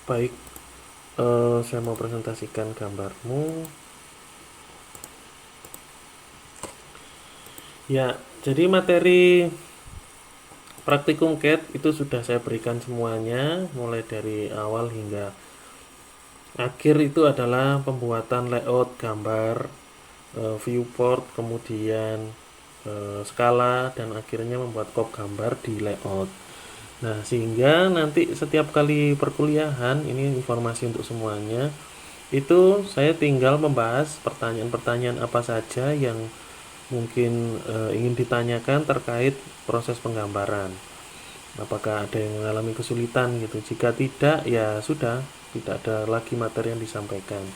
Baik, saya mau presentasikan gambarmu. Ya, jadi materi praktikum CAD itu sudah saya berikan semuanya, mulai dari awal hingga akhir. Itu adalah pembuatan layout gambar, viewport, kemudian skala, dan akhirnya membuat kop gambar di layout. Nah, sehingga nanti setiap kali perkuliahan, ini informasi untuk semuanya, itu saya tinggal membahas pertanyaan-pertanyaan apa saja yang mungkin ingin ditanyakan terkait proses penggambaran. Apakah ada yang mengalami kesulitan gitu? Jika tidak, ya sudah, tidak ada lagi materi yang disampaikan.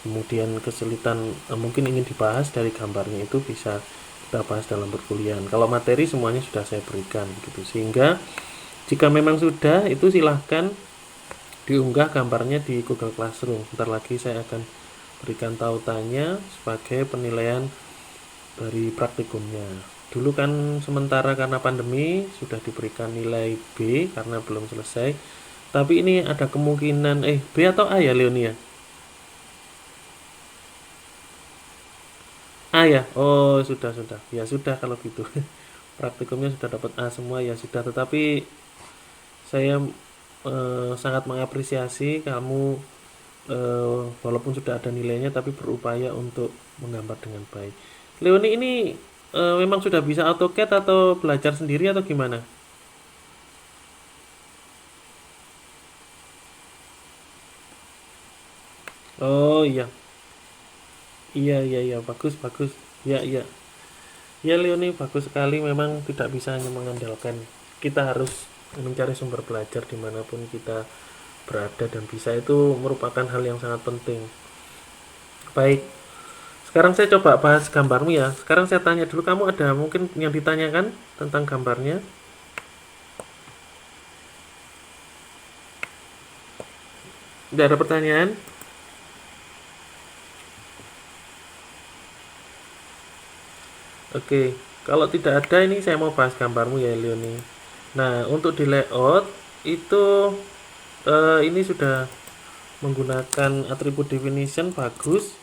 Kemudian kesulitan mungkin ingin dibahas dari gambarnya, itu bisa kita bahas dalam perkuliahan. Kalau materi semuanya sudah saya berikan gitu. Sehingga jika memang sudah, itu silahkan diunggah gambarnya di Google Classroom. Bentar lagi saya akan berikan tautannya sebagai penilaian dari praktikumnya. Dulu kan sementara karena pandemi sudah diberikan nilai B karena belum selesai. Tapi ini ada kemungkinan B atau A ya, Leonia? A ya? Oh, sudah. Ya sudah kalau gitu. Praktikumnya sudah dapat A semua, ya sudah. Tetapi saya sangat mengapresiasi kamu, walaupun sudah ada nilainya tapi berupaya untuk menggambar dengan baik. Leoni ini memang sudah bisa AutoCAD atau belajar sendiri atau gimana? Oh iya, iya, bagus. Ya, ya Leoni, bagus sekali. Memang tidak bisa hanya mengandalkan, kita harus mencari sumber belajar dimanapun kita berada, dan bisa itu merupakan hal yang sangat penting. Baik, sekarang saya coba bahas gambarmu ya. Sekarang saya tanya dulu, kamu ada mungkin yang ditanyakan tentang gambarnya? Tidak ada pertanyaan? Oke, kalau tidak ada, ini saya mau bahas gambarmu ya, Leoni. Nah, untuk di layout itu ini sudah menggunakan atribut definition, bagus.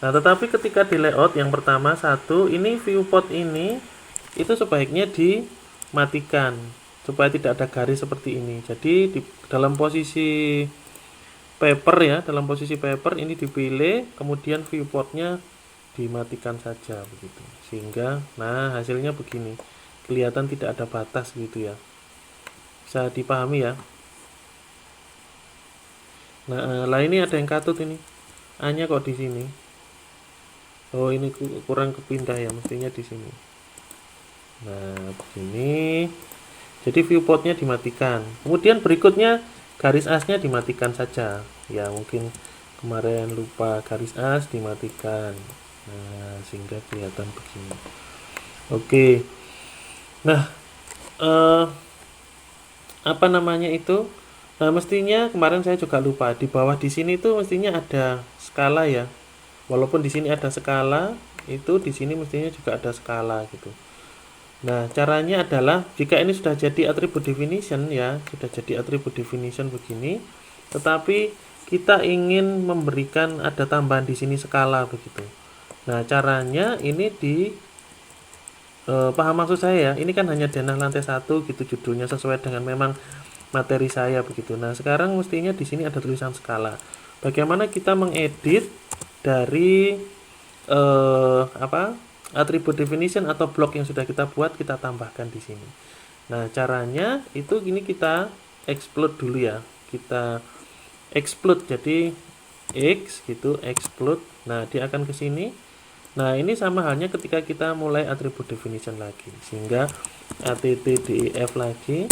Nah, tetapi ketika di layout yang pertama satu, ini viewport ini itu sebaiknya dimatikan supaya tidak ada garis seperti ini. Jadi dalam posisi paper ya, dalam posisi paper ini dipilih, kemudian viewportnya dimatikan saja begitu. Sehingga nah hasilnya begini. Kelihatan tidak ada batas gitu ya. Bisa dipahami ya. Nah, lah ini ada yang katut ini. A-nya kok di sini? Oh, ini kurang kepindah ya, mestinya di sini. Nah, begini. Jadi viewportnya dimatikan. Kemudian berikutnya garis asnya dimatikan saja. Ya, mungkin kemarin lupa garis as dimatikan. Nah, sehingga kelihatan begini. Oke. Nah, eh, apa namanya itu? Nah, mestinya kemarin saya juga lupa. Di bawah di sini tuh mestinya ada skala ya. Walaupun di sini ada skala, itu di sini mestinya juga ada skala gitu. Nah, caranya adalah jika ini sudah jadi attribute definition ya, sudah jadi attribute definition begini, tetapi kita ingin memberikan ada tambahan di sini skala begitu. Nah, caranya ini paham maksud saya ya. Ini kan hanya denah lantai satu gitu judulnya, sesuai dengan memang materi saya begitu. Nah, sekarang mestinya di sini ada tulisan skala. Bagaimana kita mengedit dari apa? Atribut definition atau blok yang sudah kita buat, kita tambahkan di sini. Nah, caranya itu gini, kita explode dulu ya. Kita explode jadi X gitu, explode. Nah, dia akan ke sini. Nah, ini sama halnya ketika kita mulai atribut definition lagi. Sehingga attdef lagi.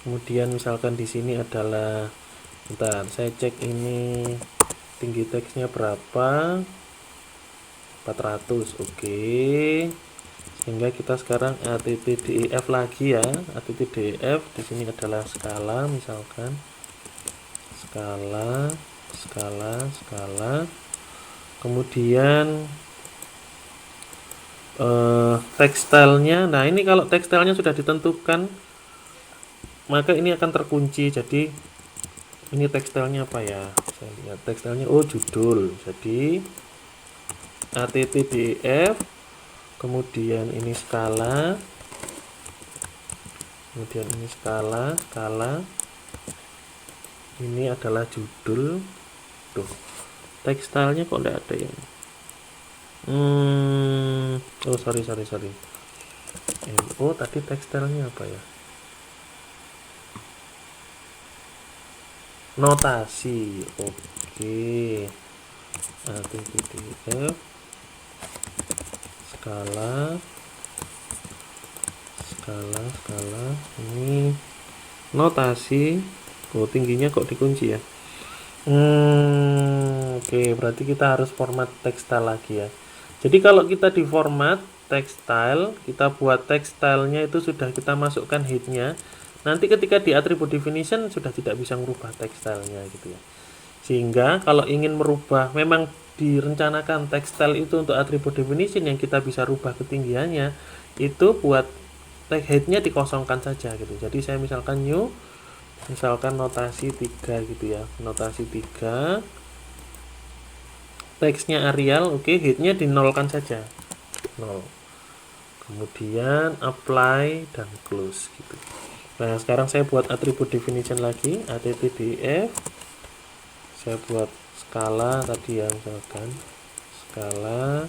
Kemudian misalkan di sini adalah, bentar, saya cek ini tinggi teksnya berapa, 400. Oke. Sehingga kita sekarang attdef lagi ya. Attdef di sini adalah skala, misalkan skala. Kemudian tekstilnya. Nah, ini kalau tekstilnya sudah ditentukan, maka ini akan terkunci. Jadi Ini tekstilnya apa ya? Saya lihat tekstilnya, oh judul. Jadi ATTDF, kemudian ini skala, kemudian ini skala, ini adalah judul. Tuh, tekstilnya kok enggak ada ya? Oh sorry. Oh tadi tekstilnya apa ya? Notasi. Oke. ATTDF, skala, ini notasi. Oh tingginya kok dikunci ya? Oke, berarti kita harus format tekstil lagi ya. Jadi kalau kita di format tekstil, kita buat tekstilnya itu sudah kita masukkan headnya. Nanti ketika di atribut definition sudah tidak bisa merubah tekstilnya gitu ya. Sehingga kalau ingin merubah, memang direncanakan tekstil itu untuk atribut definition yang kita bisa rubah ketinggiannya, itu buat tag headnya dikosongkan saja gitu. Jadi saya misalkan new, misalkan notasi 3 gitu ya, notasi 3, teksnya Arial, oke, headnya dinolkan saja, 0. Kemudian apply dan close gitu. Nah sekarang saya buat atribut definition lagi, attdf, saya buat skala tadi ya, misalkan skala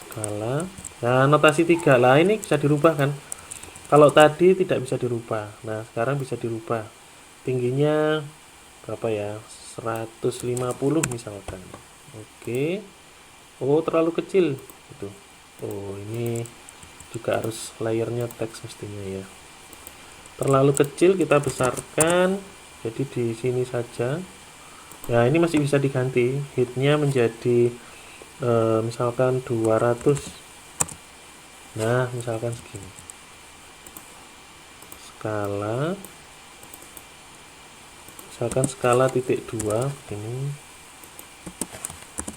skala. Nah notasi 3 lah, ini bisa dirubah kan. Kalau tadi tidak bisa dirubah, nah sekarang bisa dirubah. Tingginya berapa ya? 150 misalkan. Oke. Oh, terlalu kecil gitu. Oh, ini juga harus layernya teks mestinya ya. Terlalu kecil kita besarkan. Jadi di sini saja. Ya, ini masih bisa diganti. Headnya menjadi misalkan 200. Nah, misalkan segini. Skala, misalkan skala titik 2 ini,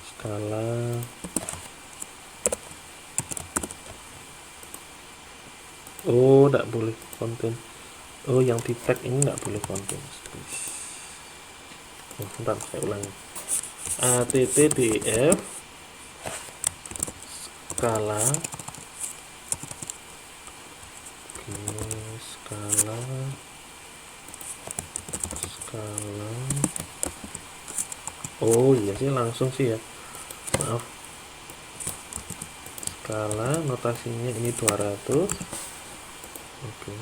skala, oh tidak boleh konten, oh yang di tag ini tidak boleh konten. Oh, bentar saya ulangi, attdf skala, skala, oh iya sih langsung sih ya, maaf, skala notasinya ini 200. Oke,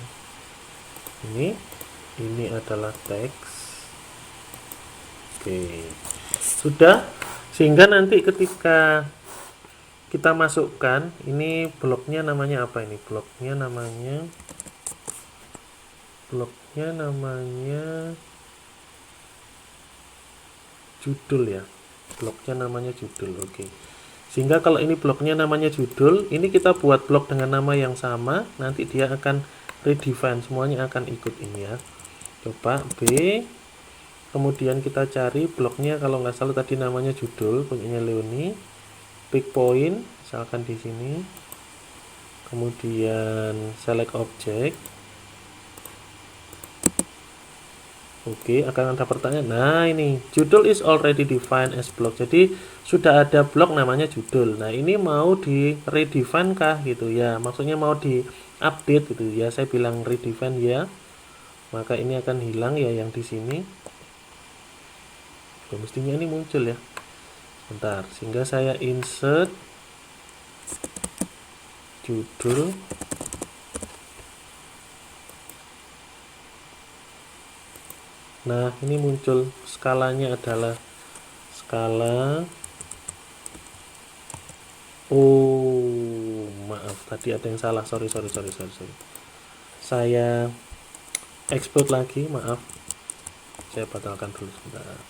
ini adalah teks. Oke, sudah, sehingga nanti ketika kita masukkan, ini bloknya namanya apa ini? Bloknya namanya judul ya. Bloknya namanya judul. Oke. Sehingga kalau ini bloknya namanya judul, ini kita buat blok dengan nama yang sama, nanti dia akan redefine, semuanya akan ikut ini ya. Coba B, kemudian kita cari bloknya, kalau nggak salah tadi namanya judul, punyanya Leoni, pick point, misalkan di sini, kemudian select object. Oke, akan ada pertanyaan. Nah, ini judul is already defined as block. Jadi sudah ada blok namanya judul. Nah, ini mau di redefine kah gitu ya? Maksudnya mau di update gitu ya. Saya bilang redefine ya. Maka ini akan hilang ya yang di sini. Oh, mestinya ini muncul ya. Bentar, sehingga saya insert judul. Nah, ini muncul skalanya adalah skala. Oh, maaf, tadi ada yang salah. Sorry. Saya export lagi, maaf. Saya batalkan dulu sebentar.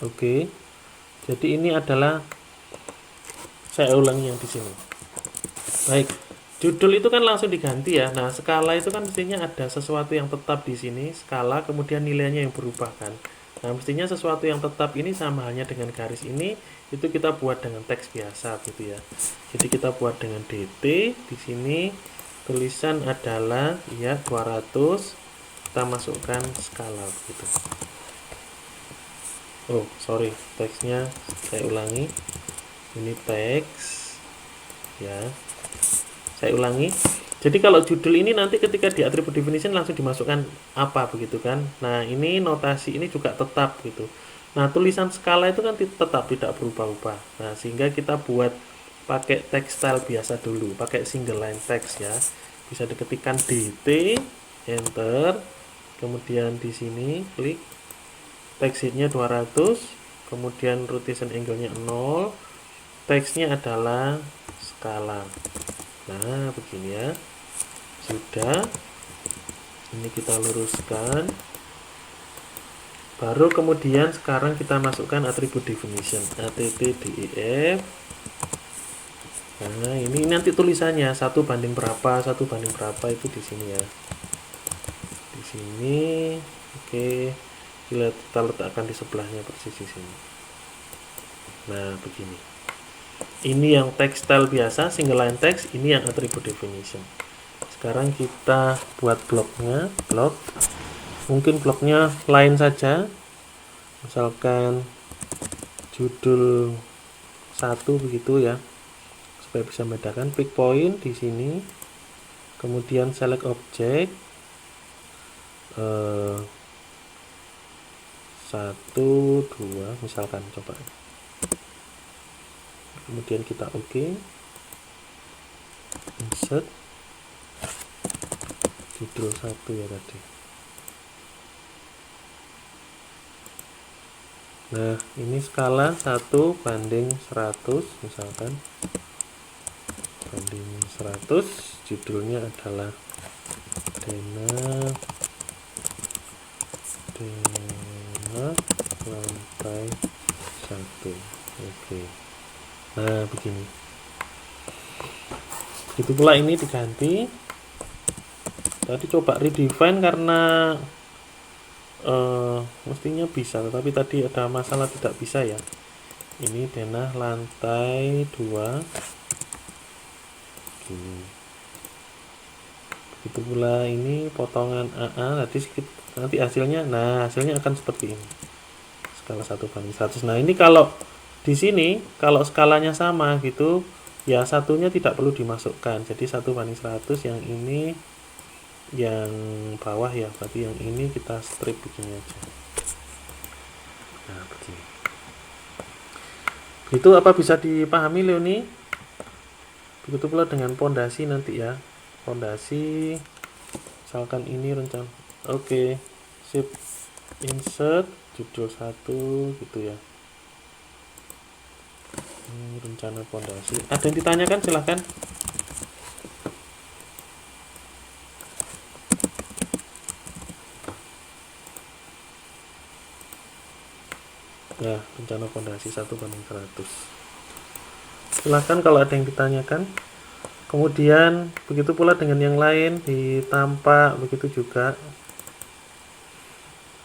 Oke. Jadi ini adalah, saya ulangi yang di sini. Baik. Judul itu kan langsung diganti ya. Nah, skala itu kan mestinya ada sesuatu yang tetap di sini, skala, kemudian nilainya yang berubah kan. Nah, mestinya sesuatu yang tetap ini sama halnya dengan garis ini, itu kita buat dengan teks biasa gitu ya. Jadi kita buat dengan dt di sini, tulisan adalah ya 200, kita masukkan skala begitu. Oh sorry, teksnya saya ulangi, ini teks ya, saya ulangi. Jadi kalau judul ini nanti ketika di attribute definition langsung dimasukkan apa begitu kan. Nah ini notasi ini juga tetap gitu. Nah tulisan skala itu kan tetap tidak berubah-ubah. Nah sehingga kita buat pakai text style biasa dulu, pakai single line text ya. Bisa diketikkan DT, enter, kemudian di sini klik text sheetnya 200, kemudian rotation angle-nya 0, teksnya adalah skala. Nah begini ya, sudah. Ini kita luruskan, baru kemudian sekarang kita masukkan attribute definition attdef. Nah ini nanti tulisannya 1:berapa itu di sini ya, di sini. Oke, kita letakkan di sebelahnya persis di sini. Nah begini, ini yang text style biasa single line text, ini yang attribute definition. Sekarang kita buat bloknya, mungkin bloknya lain saja, misalkan judul 1 begitu ya, supaya bisa membedakan. Pick point di sini, kemudian select object 1, 2 misalkan, coba, kemudian kita oke, insert judul 1 ya tadi. Nah ini skala 1:100 misalkan, banding 100, judulnya adalah Dena lantai 1. Oke. Nah begini, itu pula ini diganti. Tadi coba redefine karena mestinya bisa, tetapi tadi ada masalah tidak bisa ya. Ini denah lantai 2 gini. Begitu pula ini potongan AA nanti hasilnya, nah hasilnya akan seperti ini, skala 1:100. Nah ini kalau di sini kalau skalanya sama gitu ya, satunya tidak perlu dimasukkan, jadi 1:100. Yang ini yang bawah ya, berarti yang ini kita strip begini aja. Nah begini, itu apa bisa dipahami Leoni? Begitu pula dengan pondasi nanti ya, pondasi misalkan ini rencana. Oke, sip, insert judul 1 gitu ya. Ini rencana pondasi. Ada yang ditanyakan silahkan. Nah, rencana pondasi 1:100. Silahkan kalau ada yang ditanyakan. Kemudian begitu pula dengan yang lain, di tampak begitu juga,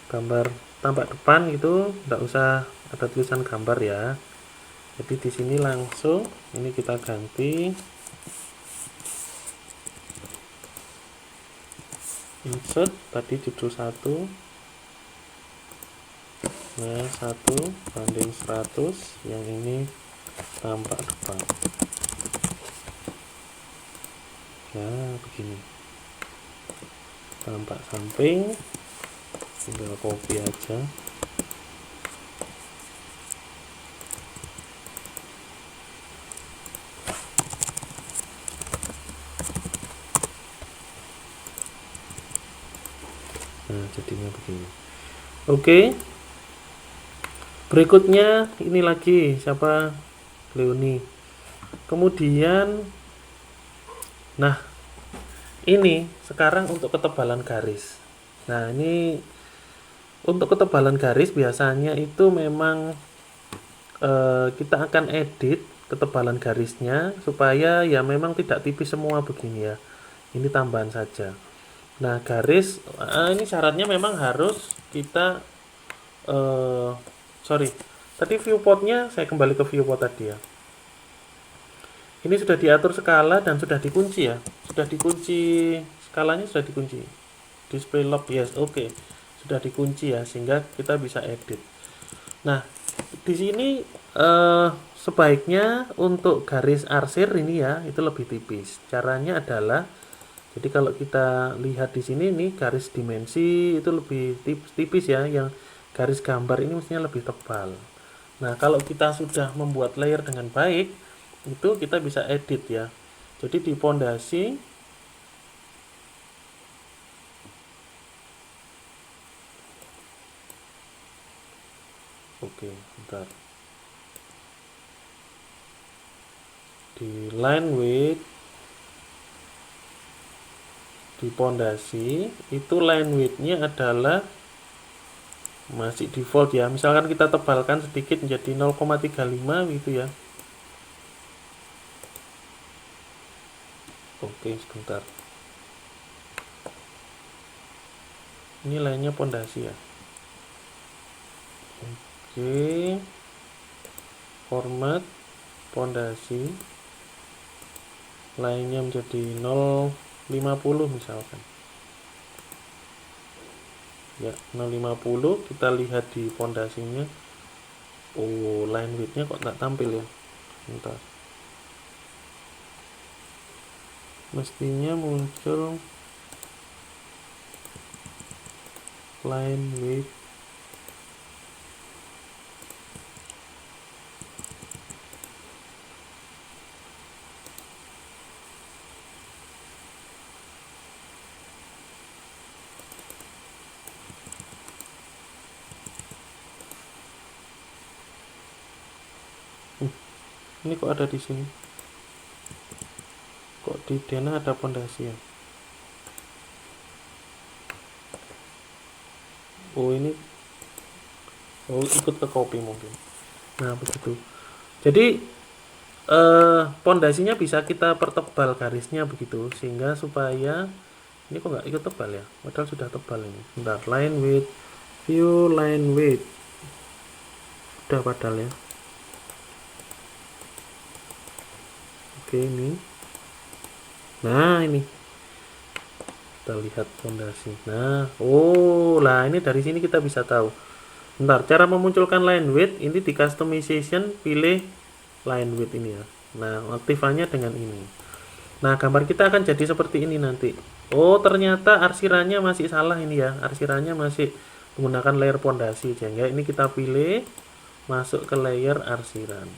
gambar tampak depan gitu, tidak usah ada tulisan gambar ya. Jadi di sini langsung ini kita ganti, insert tadi judul 1. Nah 1:100, yang ini tampak depan ya begini, tampak samping, tinggal copy aja. Nah jadinya begini. Oke, berikutnya ini lagi siapa, Leoni. Kemudian nah ini sekarang untuk ketebalan garis. Nah ini untuk ketebalan garis biasanya itu memang kita akan edit ketebalan garisnya supaya ya memang tidak tipis semua begini ya, ini tambahan saja. Nah garis ini syaratnya memang harus kita sorry, tadi viewportnya saya kembali ke viewport tadi ya. Ini sudah diatur skala dan sudah dikunci ya. Sudah dikunci, skalanya sudah dikunci. Display lock, yes, oke. Sudah dikunci ya, sehingga kita bisa edit. Nah, di sini sebaiknya untuk garis arsir ini ya, itu lebih tipis. Caranya adalah, jadi kalau kita lihat di sini nih garis dimensi itu lebih tipis ya, yang garis gambar ini mestinya lebih tebal. Nah, kalau kita sudah membuat layer dengan baik, itu kita bisa edit ya. Jadi di pondasi, oke, bentar. Di line width, di pondasi, itu line width-nya adalah masih default ya. Misalkan kita tebalkan sedikit menjadi 0,35 gitu ya. Oke, sebentar. Ini lainnya pondasi ya. Oke. Format pondasi. Lainnya menjadi 0,50 misalkan. Ya, 0,50 kita lihat di pondasinya. Oh, line width-nya kok tak tampil ya. Bentar. Mestinya muncul line width. Ini kok ada di sini? Kok di Dena ada pondasi ya? Oh, ini ikut ke copy mungkin. Nah, begitu. Jadi pondasinya bisa kita pertebal garisnya begitu, sehingga supaya ini kok nggak ikut tebal ya, padahal sudah tebal ini. Bentar, line width, view line width, udah padahal ya. Oke, ini. Nah, ini kita lihat pondasi. Nah, oh lah, ini dari sini kita bisa tahu. Bentar, cara memunculkan line width ini di customization, pilih line width ini ya. Nah, aktifannya dengan ini. Nah, gambar kita akan jadi seperti ini nanti. Oh, ternyata arsirannya masih salah ini ya. Arsirannya masih menggunakan layer pondasi, sehingga ini kita pilih masuk ke layer arsiran.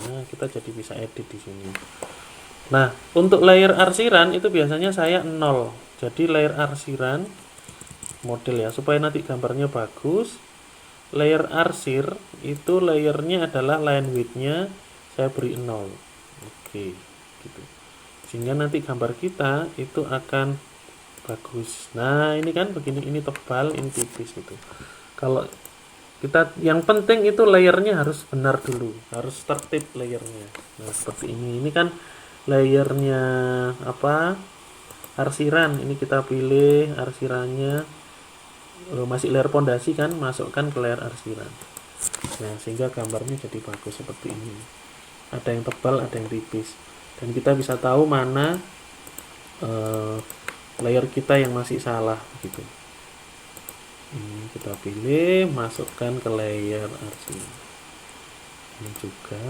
Nah, kita jadi bisa edit di sini. Nah, untuk layer arsiran itu biasanya saya 0. Jadi layer arsiran model ya, supaya nanti gambarnya bagus. Layer arsir itu layernya adalah line width-nya saya beri 0. Oke, gitu. Sehingga nanti gambar kita itu akan bagus. Nah, ini kan begini, ini tebal, ini tipis gitu. Kalau kita yang penting itu layernya harus benar dulu, harus tertib layernya. Nah, seperti ini. Ini kan layernya apa? Arsiran. Ini kita pilih arsirannya. Masih layer pondasi kan, masukkan ke layer arsiran. Nah, sehingga gambarnya jadi bagus seperti ini. Ada yang tebal, ada yang tipis. Dan kita bisa tahu mana layer kita yang masih salah gitu. Ini kita pilih, masukkan ke layer arsiran. Ini juga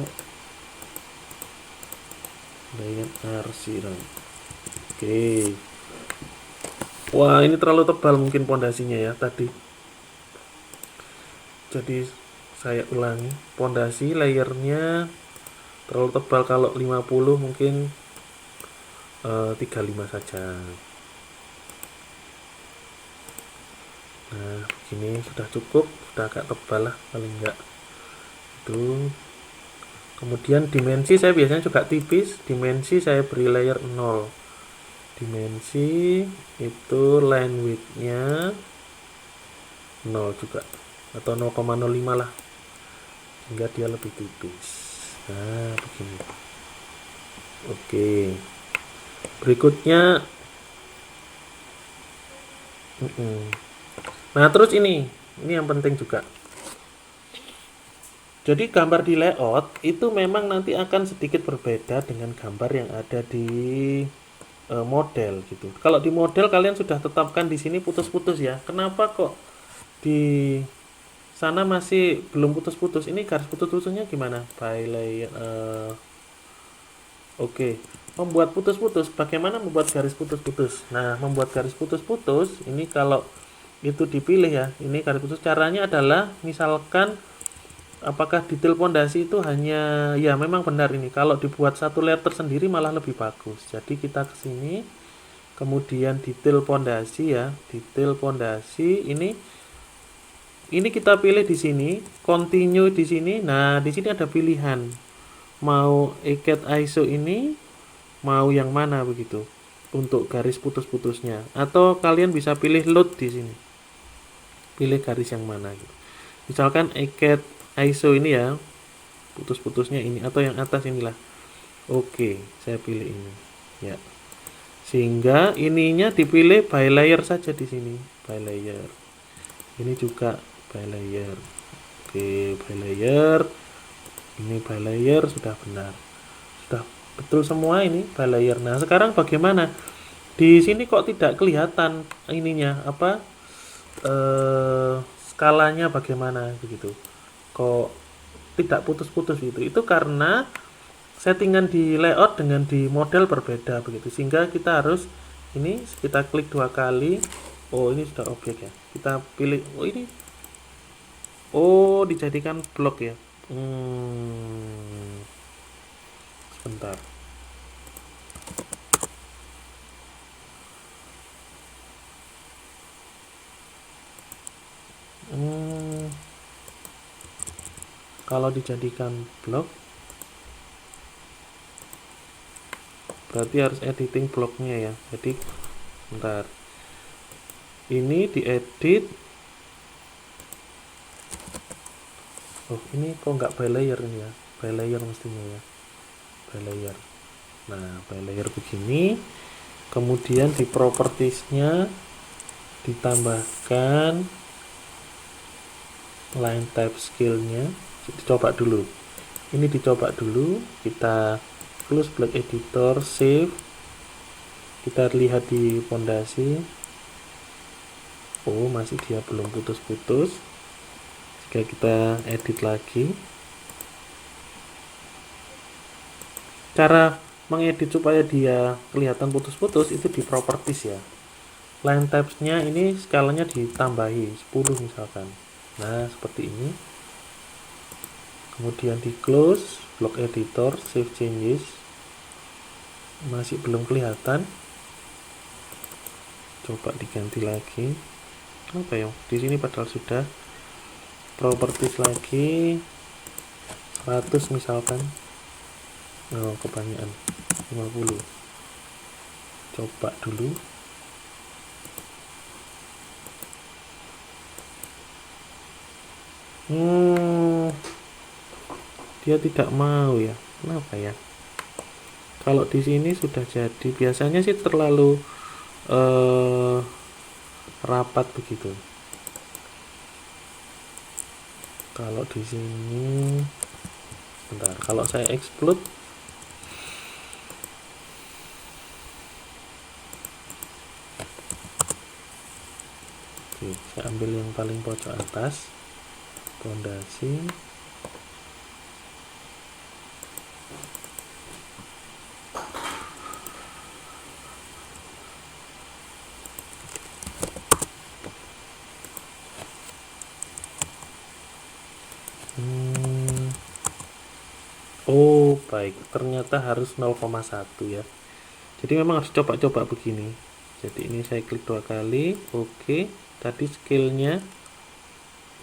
layer arsiran. Oke. Wah, ini terlalu tebal mungkin pondasinya ya tadi. Jadi saya ulangi, pondasi layernya terlalu tebal. Kalau 50 mungkin 35 saja. Nah, begini sudah cukup, sudah agak tebal lah paling enggak. Itu. Kemudian dimensi saya biasanya juga tipis, dimensi saya beri layer 0. Dimensi itu line width-nya 0 juga, atau 0,05 lah, sehingga dia lebih tipis. Nah, begini. Oke, berikutnya nah terus ini yang penting juga. Jadi gambar di layout itu memang nanti akan sedikit berbeda dengan gambar yang ada di model gitu. Kalau di model kalian sudah tetapkan di sini putus-putus ya. Kenapa kok di sana masih belum putus-putus? Ini garis putus-putusnya gimana? By layer. Oke, membuat putus-putus. Bagaimana membuat garis putus-putus? Nah, membuat garis putus-putus ini kalau itu dipilih ya. Ini garis putus caranya adalah misalkan apakah detail pondasi itu hanya ya memang benar ini. Kalau dibuat satu layer tersendiri malah lebih bagus. Jadi kita ke sini, kemudian detail pondasi ya, detail pondasi ini kita pilih di sini, continue di sini. Nah, di sini ada pilihan mau ikat ISO ini mau yang mana begitu untuk garis putus-putusnya, atau kalian bisa pilih load di sini, pilih garis yang mana gitu. Misalkan ikat ISO ini ya, putus-putusnya ini atau yang atas inilah. Oke, saya pilih ini ya, sehingga ininya dipilih by layer saja di sini, by layer. Ini juga by layer. Oke, by layer. Ini by layer sudah benar, sudah betul semua ini by layer. Nah sekarang bagaimana di sini kok tidak kelihatan ininya apa skalanya bagaimana begitu, kok tidak putus-putus gitu. Itu karena settingan di layout dengan di model berbeda begitu, sehingga kita harus ini kita klik 2 kali. Oh ini sudah objek ya, kita pilih. Oh ini dijadikan blok ya. Sebentar. Kalau dijadikan blok berarti harus editing bloknya ya. Jadi bentar, ini diedit. Oh ini kok nggak by layer ini ya, by layer mestinya ya, by layer. Nah by layer begini, kemudian di propertiesnya ditambahkan line type scale-nya. Dicoba dulu, ini dicoba dulu, kita close block editor, save, kita lihat di pondasi. Oh masih dia belum putus-putus, jika kita edit lagi. Cara mengedit supaya dia kelihatan putus-putus itu di properties ya, line types-nya ini skalanya ditambahi 10 misalkan. Nah seperti ini, kemudian di close block editor, save changes. Masih belum kelihatan, coba diganti lagi. Apa ya di sini padahal sudah properties lagi 100 misalkan. Oh kebanyakan 50. Coba dulu. Dia tidak mau ya, kenapa ya? Kalau di sini sudah jadi, biasanya sih terlalu rapat begitu. Kalau di sini bentar, kalau saya explode saya ambil yang paling pojok atas, pondasi. Oh baik, ternyata harus 0,1 ya. Jadi memang harus coba-coba begini. Jadi ini saya klik 2 kali. Oke, tadi skillnya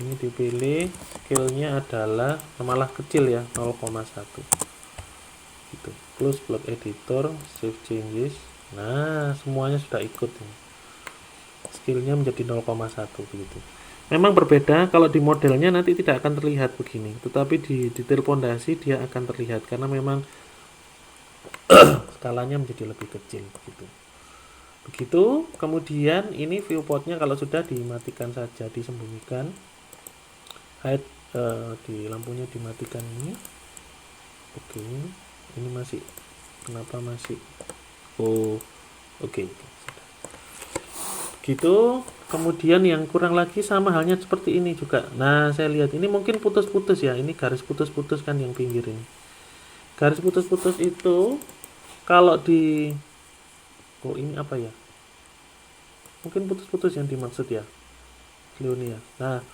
ini dipilih, skillnya adalah malah kecil ya, 0,1 gitu. Close block editor, save changes. Nah semuanya sudah ikut ini. Skillnya menjadi 0,1 begitu. Memang berbeda, kalau di modelnya nanti tidak akan terlihat begini, tetapi di detail pondasi dia akan terlihat karena memang skalanya menjadi lebih kecil begitu. Begitu, kemudian ini viewportnya kalau sudah dimatikan saja, disembunyikan. Hide di lampunya dimatikan ini. Oke, ini masih, kenapa masih, oh oke, gitu. Kemudian yang kurang lagi sama halnya seperti ini juga. Nah, saya lihat ini mungkin putus-putus ya, ini garis putus-putus kan yang pinggir ini. Garis putus-putus itu kalau di, oh ini apa ya, mungkin putus-putus yang dimaksud ya, Leonia. Nah,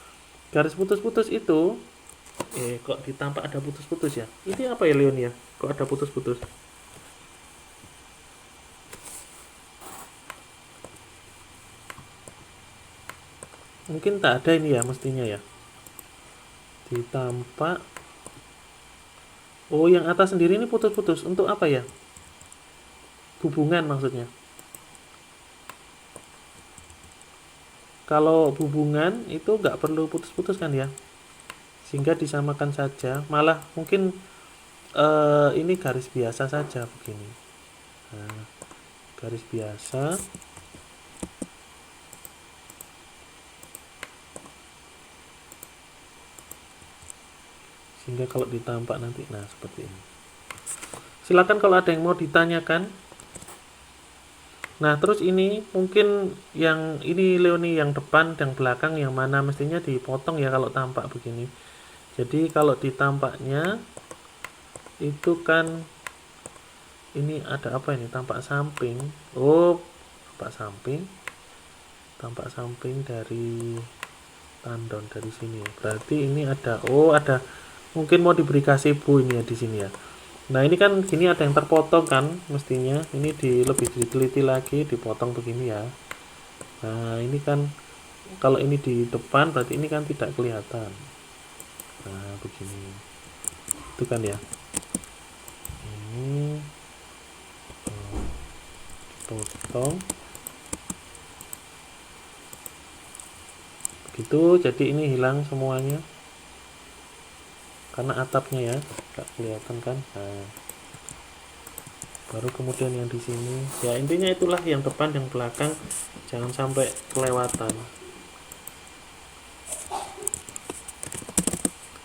garis putus-putus itu, kok ditampak ada putus-putus ya, ini apa ya Leonia, kok ada putus-putus? Mungkin tak ada ini ya, mestinya ya, ditampak. Oh, yang atas sendiri ini putus-putus untuk apa ya, hubungan maksudnya. Kalau hubungan itu nggak perlu putus-putus kan ya, sehingga disamakan saja. Malah mungkin ini garis biasa saja begini. Nah, garis biasa, sehingga kalau ditampak nanti, nah seperti ini. Silakan kalau ada yang mau ditanyakan. Nah, terus ini mungkin yang ini Leoni, yang depan, yang belakang, yang mana mestinya dipotong ya kalau tampak begini. Jadi kalau ditampaknya itu kan ini ada apa ini? Tampak samping. Oh, tampak samping. Tampak samping dari tandon dari sini ya. Berarti ini ada, oh ada, mungkin mau diberi kasibu ini ya di sini ya. Nah, ini kan sini ada yang terpotong kan mestinya. Ini lebih diteliti lagi, dipotong begini ya. Nah, ini kan kalau ini di depan berarti ini kan tidak kelihatan. Nah, begini. Itu kan ya. Ini dipotong. Begitu, jadi ini hilang semuanya. Karena atapnya ya, nggak kelihatan kan. Nah, baru kemudian yang di sini. Ya, intinya itulah, yang depan, yang belakang jangan sampai kelewatan.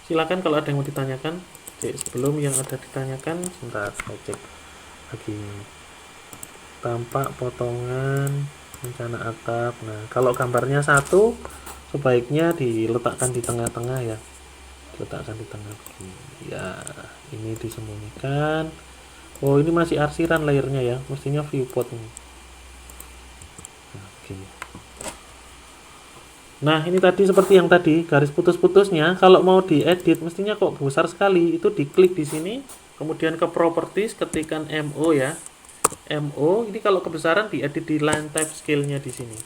Silakan kalau ada yang mau ditanyakan. Sebelum yang ada ditanyakan, sebentar saya cek lagi. Tampak potongan rencana atap. Nah, kalau gambarnya satu, sebaiknya diletakkan di tengah-tengah ya. Diletakkan di tengah begini. Ya, ini disembunyikan. Oh, ini masih arsiran layernya ya. Mestinya viewport ini. Nah, begini. Nah, ini tadi seperti yang tadi, garis putus-putusnya kalau mau diedit mestinya kok besar sekali. Itu diklik di sini, kemudian ke properties, ketikkan MO ya. MO, ini kalau kebesaran diedit di line type scale-nya di sini.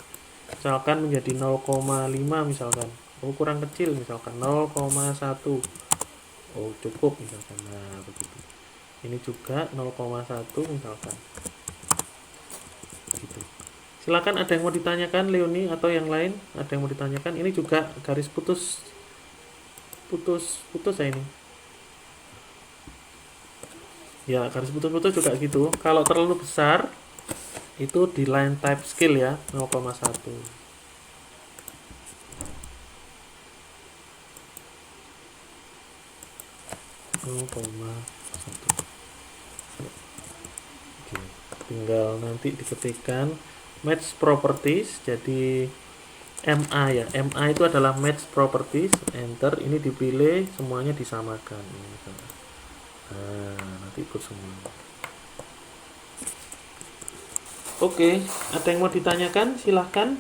Misalkan menjadi 0,5 misalkan. Oh, kurang kecil misalkan 0,1. Oh, cukup misalkan. Nah, begitu. Ini juga 0,1 misalkan. Gitu. Silakan ada yang mau ditanyakan Leoni atau yang lain, ada yang mau ditanyakan. Ini juga garis putus ya ini. Ya, garis putus-putus juga gitu. Kalau terlalu besar itu di line type scale ya, 0,1. 0,1. Oke. Tinggal nanti diketikkan match properties, jadi MA ya. MA itu adalah match properties, enter, ini dipilih, semuanya disamakan. Nah, nanti ikut semua. Oke, ada yang mau ditanyakan? Silahkan.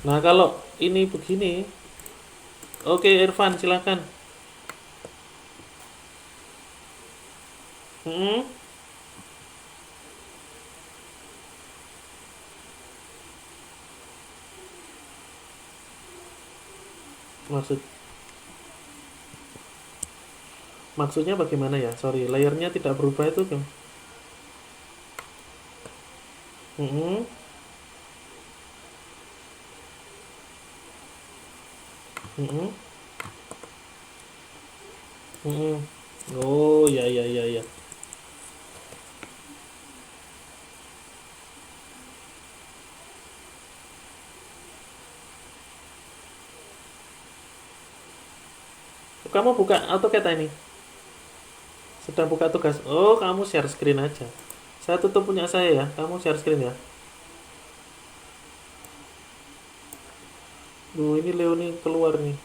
Nah, kalau ini begini, oke Irfan, silahkan. Hmm, maksud maksudnya bagaimana ya? Sorry, layernya tidak berubah itu kan? Hmm, hmm, hmm. Oh, ya ya ya ya. Kamu buka AutoCAD ini. Sedang buka tugas. Oh, kamu share screen aja. Saya tutup punya saya ya. Kamu share screen ya. Duh, ini Leoni keluar nih.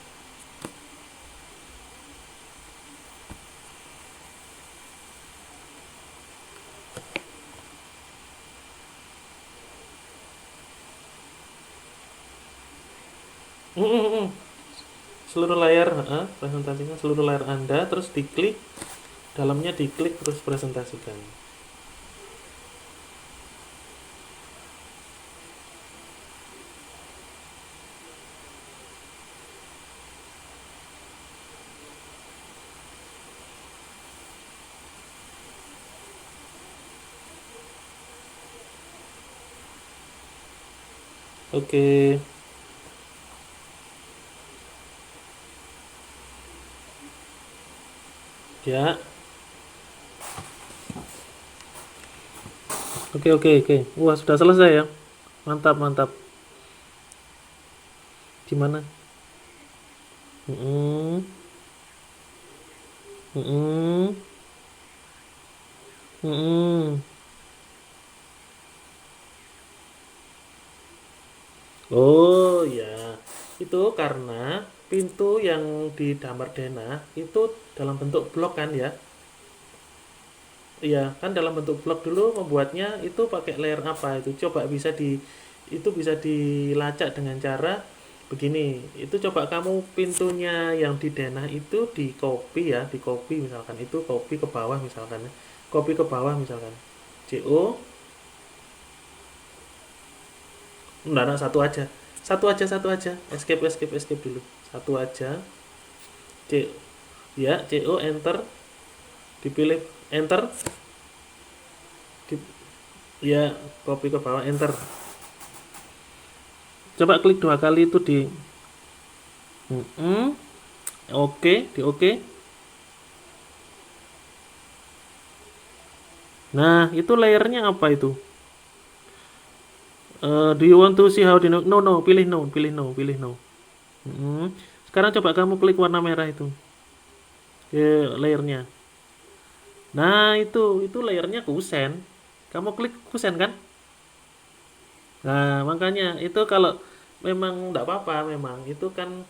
Mm, mm, mm. Seluruh layar, presentasikan seluruh layar Anda, terus diklik, dalamnya diklik, terus presentasikan. Oke. Ya. Oke, oke, oke. Wah, sudah selesai ya. Mantap, mantap. Gimana? Mm-mm. Mm-mm. Mm-mm. Oh ya, itu karena pintu yang di Damar Dena itu dalam bentuk blok kan ya? Iya, kan dalam bentuk blok dulu membuatnya itu pakai layer apa itu? Coba itu bisa dilacak dengan cara begini. Itu coba kamu pintunya yang di denah itu di copy ya, di copy misalkan itu copy ke bawah misalkan ya. Copy ke bawah misalkan. CO, enggak, enggak, satu aja. Satu aja, satu aja. Escape, escape, escape dulu. Satu aja. C, ya, CO enter, dipilih enter, di, ya copy ke bawah enter. Coba klik dua kali itu di mm, oke, di oke. Nah, itu layernya apa itu? Do you want to see how the no? No, no, pilih no, pilih no, pilih no. Mm. Sekarang coba kamu klik warna merah itu, layernya. Nah, itu layernya kusen. Kamu klik kusen kan? Nah, makanya itu kalau memang enggak apa-apa, memang itu kan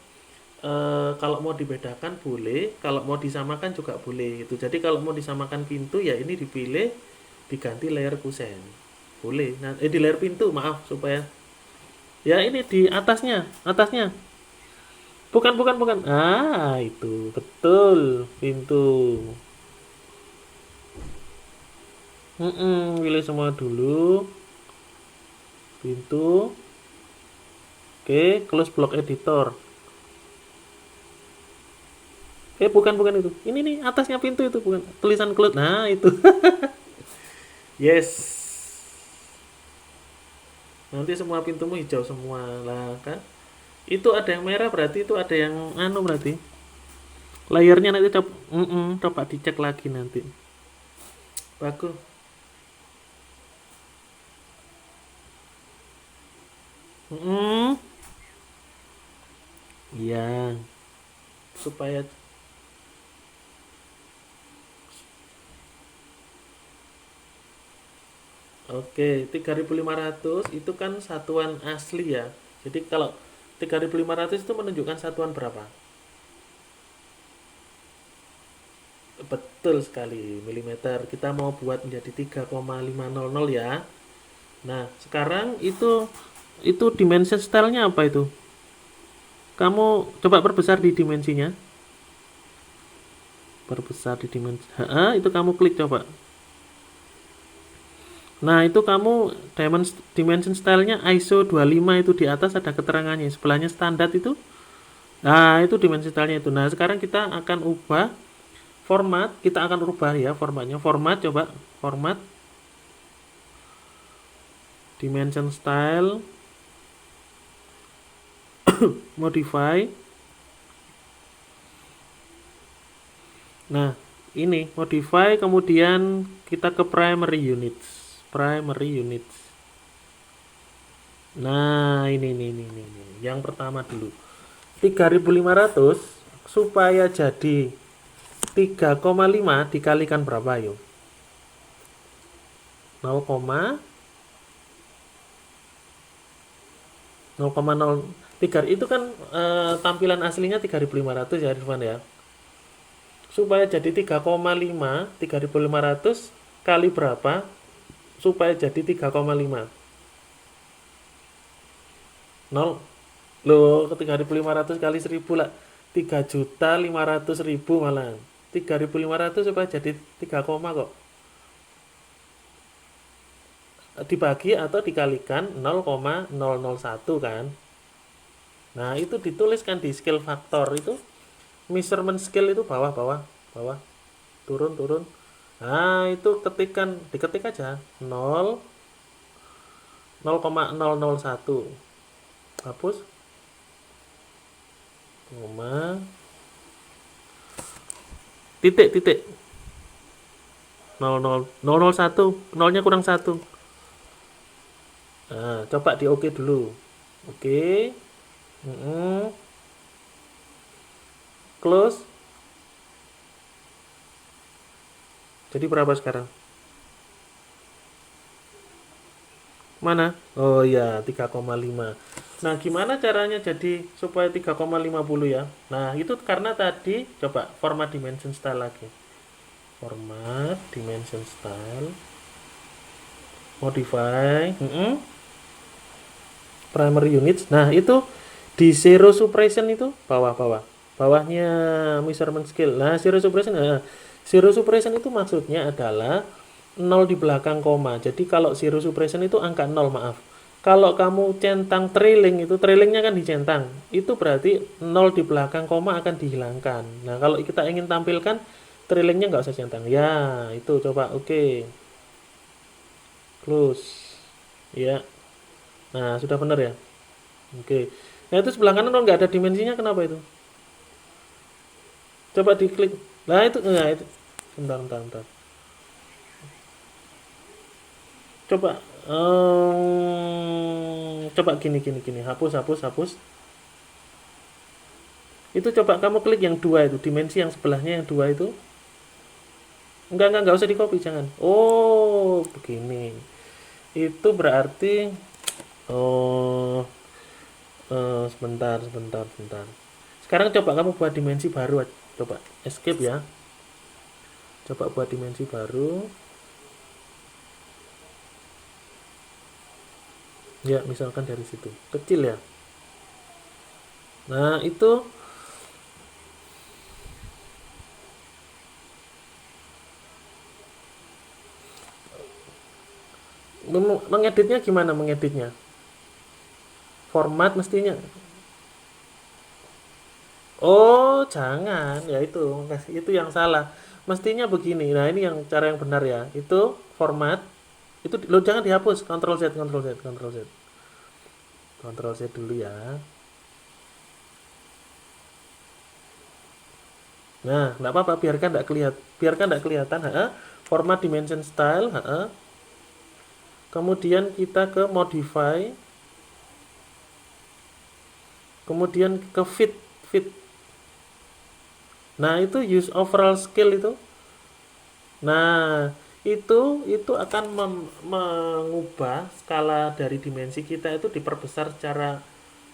kalau mau dibedakan boleh, kalau mau disamakan juga boleh itu. Jadi kalau mau disamakan pintu ya ini dipilih, diganti layer kusen. Boleh. Nah, di layer pintu, maaf supaya ya ini di atasnya, atasnya. Bukan, bukan, bukan. Ah, itu betul pintu. Pilih semua dulu. Pintu. Oke, close block editor. Bukan, bukan itu. Ini nih atasnya pintu itu, bukan tulisan close. Nah, itu. Yes. Nanti semua pintumu hijau semua lah kan. Itu ada yang merah berarti itu ada yang anu berarti. Layarnya nanti coba dicek lagi nanti. Bagus. Mm, iya, supaya oke, 3.500 itu kan satuan asli ya. Jadi kalau 3.500 itu menunjukkan satuan berapa? Betul sekali, milimeter. Kita mau buat menjadi 3,500 ya. Nah, sekarang itu dimension stylenya apa itu? Kamu coba perbesar di dimensinya. Perbesar di dimensi. Itu kamu klik coba. Nah, itu kamu dimension stylenya ISO 25 itu di atas ada keterangannya. Sebelahnya standar itu. Nah, itu dimension stylenya itu. Nah, sekarang kita akan ubah format. Kita akan ubah ya formatnya. Format coba. Format. Dimension style. Modify. Nah, ini modify kemudian kita ke primary units. Primary units. Nah, ini. Yang pertama dulu. 3.500 supaya jadi 3,5 dikalikan berapa yuk? 0,03 itu kan tampilan aslinya 3.500 ya Irfan ya. Supaya jadi 3,5 3.500 kali berapa supaya jadi 3,5? 0 loh, ke 3.500 kali 1.000 lah 3.500.000 malah 3.500 supaya jadi 3, kok dibagi atau dikalikan 0,001 kan. Nah, itu dituliskan di scale faktor itu, measurement scale itu bawah bawah bawah, turun turun. Nah, itu diketik aja 0,001, hapus koma titik titik 0,001, nolnya kurang 1. Nah, coba di oke dulu. Oke. Close. Jadi berapa sekarang? Mana? Oh iya, 3,5. Nah, gimana caranya jadi supaya 3,50 ya? Nah, itu karena tadi coba format dimension style lagi. Format dimension style. Modify. Primary units. Nah, itu di zero suppression itu bawah-bawah. Bawahnya measurement scale. Nah, zero suppression. Nah, zero suppression itu maksudnya adalah 0 di belakang koma. Jadi kalau zero suppression itu angka 0, maaf. Kalau kamu centang trailing itu trailingnya kan dicentang. Itu berarti 0 di belakang koma akan dihilangkan. Nah, kalau kita ingin tampilkan trailingnya nggak usah centang. Ya, itu coba oke. Close. Ya. Nah, sudah benar ya? Oke. Nah, itu sebelah kanan kalau nggak ada dimensinya kenapa itu? Coba diklik. Nah itu. Bentar, bentar, bentar. Coba coba gini gini gini, hapus hapus hapus. Itu coba kamu klik yang 2 itu, dimensi yang sebelahnya yang 2 itu. Enggak usah di copy, jangan. Oh, begini. Itu berarti oh sebentar sebentar sebentar. Sekarang coba kamu buat dimensi baru. Coba escape ya. Coba buat dimensi baru. Ya, misalkan dari situ. Kecil ya. Nah, itu mengeditnya gimana mengeditnya? Format mestinya. Oh, jangan. Ya itu yang salah. Mestinya begini. Nah, ini yang cara yang benar ya. Itu format. Itu lo jangan dihapus. Ctrl Z, Ctrl Z, Ctrl Z. Ctrl Z dulu ya. Nah, enggak apa-apa, biarkan enggak kelihatan, Format dimension style, Kemudian kita ke modify. Kemudian ke fit. Nah, itu use overall scale itu. Nah, itu akan mengubah skala dari dimensi kita itu diperbesar secara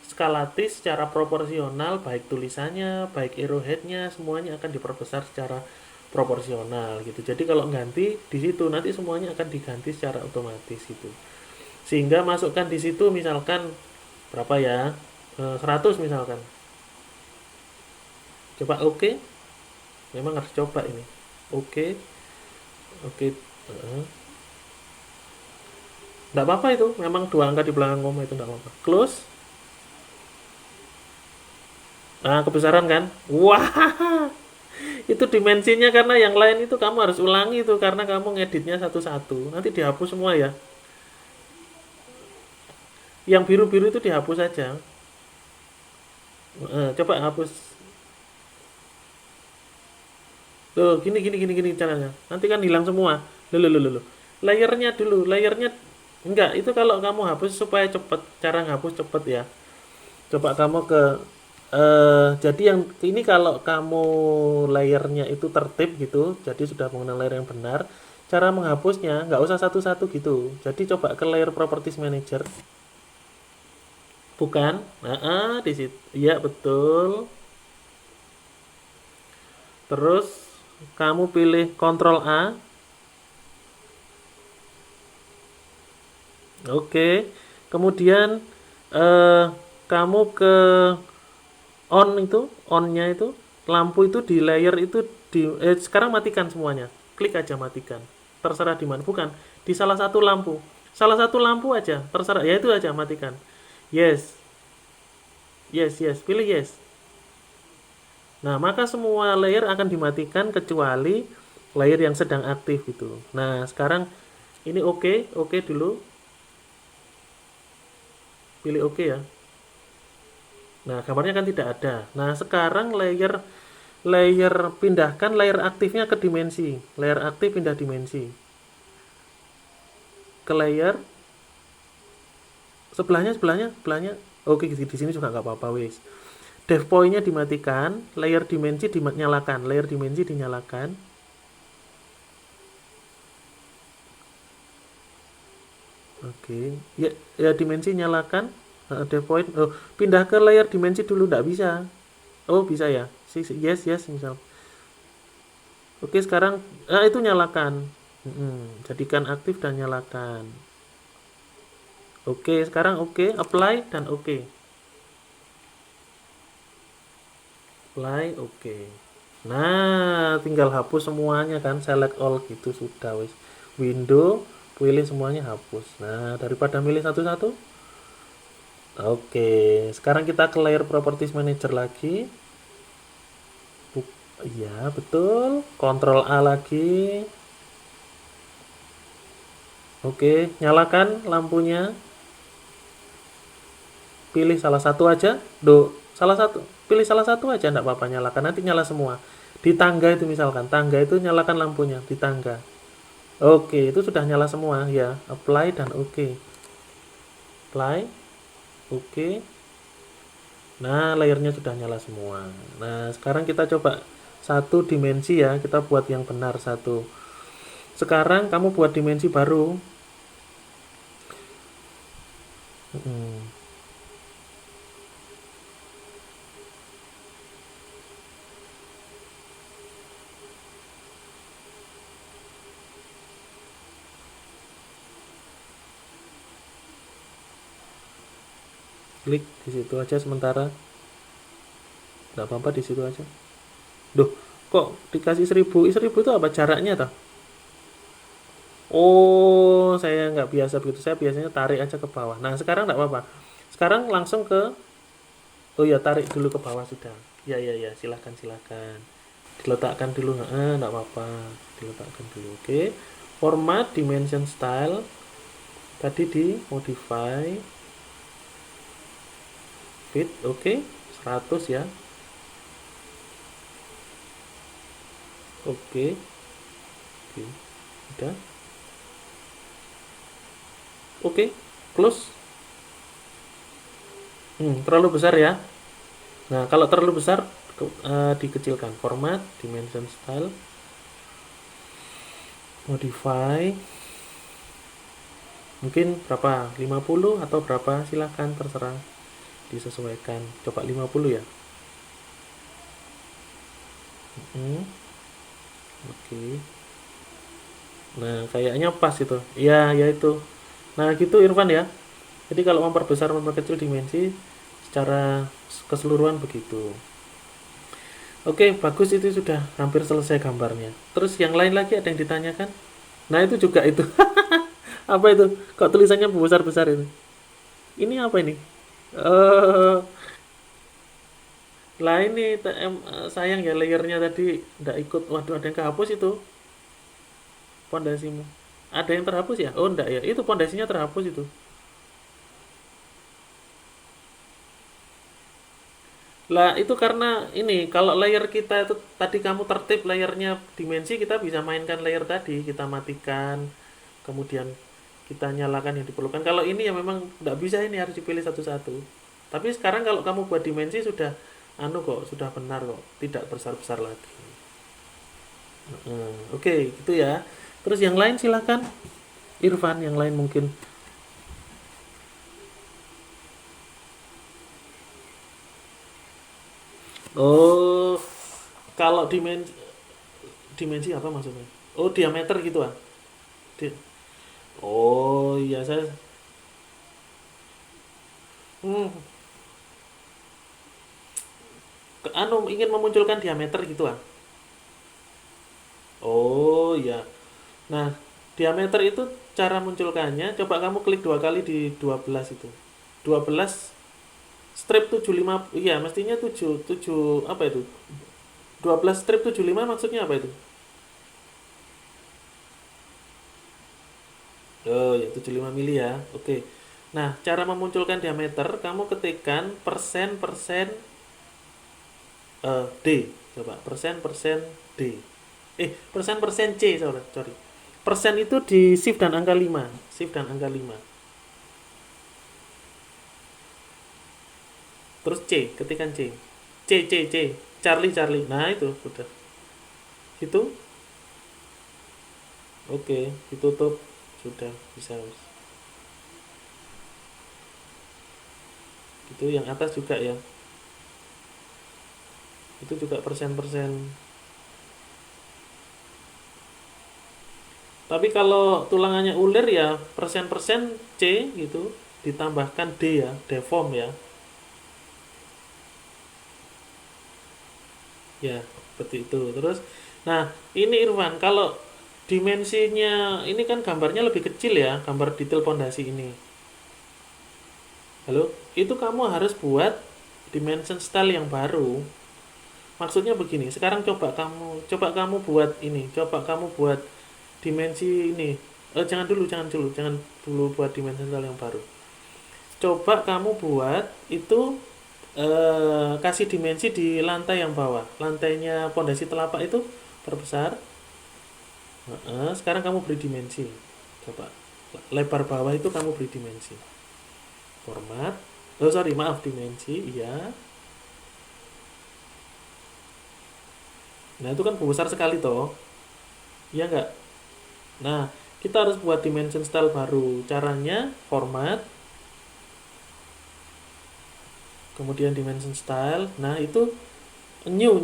skalatis, secara proporsional, baik tulisannya, baik arrowheadnya, semuanya akan diperbesar secara proporsional gitu. Jadi kalau ganti di situ nanti semuanya akan diganti secara otomatis gitu. Sehingga masukkan di situ misalkan berapa ya? 100 misalkan. Coba oke. Memang harus coba ini. Oke. Oke. Enggak apa-apa itu. Memang 2 angka di belakang koma itu enggak apa-apa. Close. Nah, kebesaran kan? Wah, itu dimensinya karena yang lain itu kamu harus ulangi itu karena kamu ngeditnya satu-satu. Nanti dihapus semua ya. Yang biru-biru itu dihapus saja. Coba hapus. Loh, gini caranya. Nanti kan hilang semua. Loh. Layernya dulu, layernya enggak, itu kalau kamu hapus supaya cepet, cara ngapus cepet ya. Coba kamu ke Jadi yang ini kalau kamu layernya itu tertib gitu, jadi sudah menggunakan layer yang benar, cara menghapusnya nggak usah satu-satu gitu. Jadi coba ke layer Properties Manager, bukan? Di situ, iya betul. Terus kamu pilih Ctrl A, oke. Kemudian eh, kamu ke onnya itu, lampu itu di layer itu sekarang matikan semuanya. Klik aja matikan. Terserah di mana, bukan di salah satu lampu. Salah satu lampu aja, terserah. Ya itu aja matikan. Yes, yes, yes. Pilih yes. Nah, maka semua layer akan dimatikan kecuali layer yang sedang aktif itu. Nah, sekarang ini oke, oke dulu. Pilih oke ya. Nah, gambarnya kan tidak ada. Nah, sekarang layer layer pindahkan layer aktifnya ke dimensi. Layer aktif pindah dimensi. Ke layer sebelahnya, sebelahnya, sebelahnya. Oke, di sini juga nggak apa-apa wis. Dev point-nya dimatikan, layer dimensi dinyalakan, layer dimensi dinyalakan. Oke, ya, ya dimensi nyalakan. Dev point. Oh, pindah ke layer dimensi dulu nggak bisa. Oh, bisa ya. Yes, yes, misal. Oke, sekarang itu nyalakan. Jadikan aktif dan nyalakan. Oke, sekarang oke, apply dan oke. Apply, oke. Nah, tinggal hapus semuanya kan, select all gitu sudah wis. Window, pilih semuanya hapus. Nah, daripada milih satu-satu. Oke, sekarang kita ke layer properties manager lagi. Iya, betul. Ctrl A lagi. Oke, nyalakan lampunya. Pilih salah satu aja. Salah satu. Pilih salah satu aja, enggak apa-apa, nyalakan. Nanti nyala semua. Di tangga itu misalkan, tangga itu nyalakan lampunya di tangga. Oke, itu sudah nyala semua ya. Apply dan oke. Apply, oke. Nah, layernya sudah nyala semua. Nah, sekarang kita coba satu dimensi ya. Kita buat yang benar satu. Sekarang kamu buat dimensi baru. Hmm. Klik di situ aja sementara. Nggak apa-apa di situ aja. Duh, kok dikasih 1000? 1000 itu apa jaraknya toh? Oh, saya nggak biasa begitu. Saya biasanya tarik aja ke bawah. Nah, sekarang nggak apa-apa. Sekarang langsung ke, oh ya, tarik dulu ke bawah sudah. Ya, ya, ya, silahkan, silahkan. Diletakkan dulu, nggak apa-apa. Diletakkan dulu, oke. Format, dimension, style. Tadi di modify, fit, oke. 100 ya. Oke, oke. Udah. Oke, close. Terlalu besar ya. Nah, kalau terlalu besar dikecilkan. Format, dimension, style, modify. Mungkin berapa? 50 atau berapa? Silahkan terserah. Disesuaikan. Coba 50 ya. Hmm, oke. Nah, kayaknya pas itu. Iya, ya itu. Nah, gitu Irfan ya. Jadi kalau memperbesar memperkecil dimensi secara keseluruhan begitu. Oke, bagus, itu sudah hampir selesai gambarnya. Terus yang lain lagi ada yang ditanyakan? Nah, itu juga itu. Apa itu? Kok tulisannya besar-besar itu? Ini apa ini? Eh, lah ini sayang ya layernya tadi nggak ikut. Waduh, ada yang kehapus itu pondasimu. Ada yang terhapus ya? Oh, enggak ya. Itu pondasinya terhapus itu. Lah itu karena ini kalau layer kita itu tadi kamu tertib layernya dimensi, kita bisa mainkan layer tadi, kita matikan, kemudian kita nyalakan yang diperlukan. Kalau ini ya memang nggak bisa, ini harus dipilih satu-satu. Tapi sekarang kalau kamu buat dimensi sudah anu kok, sudah benar kok, tidak besar-besar lagi. Oke, gitu ya. Terus yang lain silakan, Irfan, yang lain mungkin. Oh, kalau dimensi apa maksudnya? Oh, diameter gitu ah. Di- oh iya saya hmm, anu ingin memunculkan diameter gitu ah. Oh iya. Nah, diameter itu cara munculkannya, coba kamu klik dua kali di 12 itu. 12 strip 75, iya mestinya 7 apa itu? 12 strip 75 maksudnya apa itu? Oh ya 75 mili ya. Oke. Nah, cara memunculkan diameter kamu ketikkan persen persen D. Coba persen persen D. Persen persen C, sorry, sorry. Persen itu di shift dan angka 5. Shift dan angka 5. Terus C, ketikan C. C. Charlie Charlie. Nah, itu sudah. Itu oke, ditutup. Sudah bisa. Itu yang atas juga ya. Itu juga persen-persen. Tapi kalau tulangannya ulir ya persen-persen C gitu, ditambahkan D ya, deform ya. Ya, seperti itu. Terus nah, ini Irfan, kalau dimensinya ini kan gambarnya lebih kecil ya, gambar detail pondasi ini. Halo, itu kamu harus buat dimension style yang baru. Maksudnya begini, sekarang coba kamu buat ini, coba kamu buat dimensi ini. Jangan dulu buat dimension style yang baru. Coba kamu buat itu kasih dimensi di lantai yang bawah. Lantainya pondasi telapak itu perbesar. Sekarang kamu beri dimensi. Coba lebar bawah itu kamu beri dimensi. Format. Oh sorry, maaf dimensi. Iya. Nah itu kan besar sekali toh. Iya nggak? Nah kita harus buat dimension style baru. Caranya format, kemudian dimension style. Nah itu new.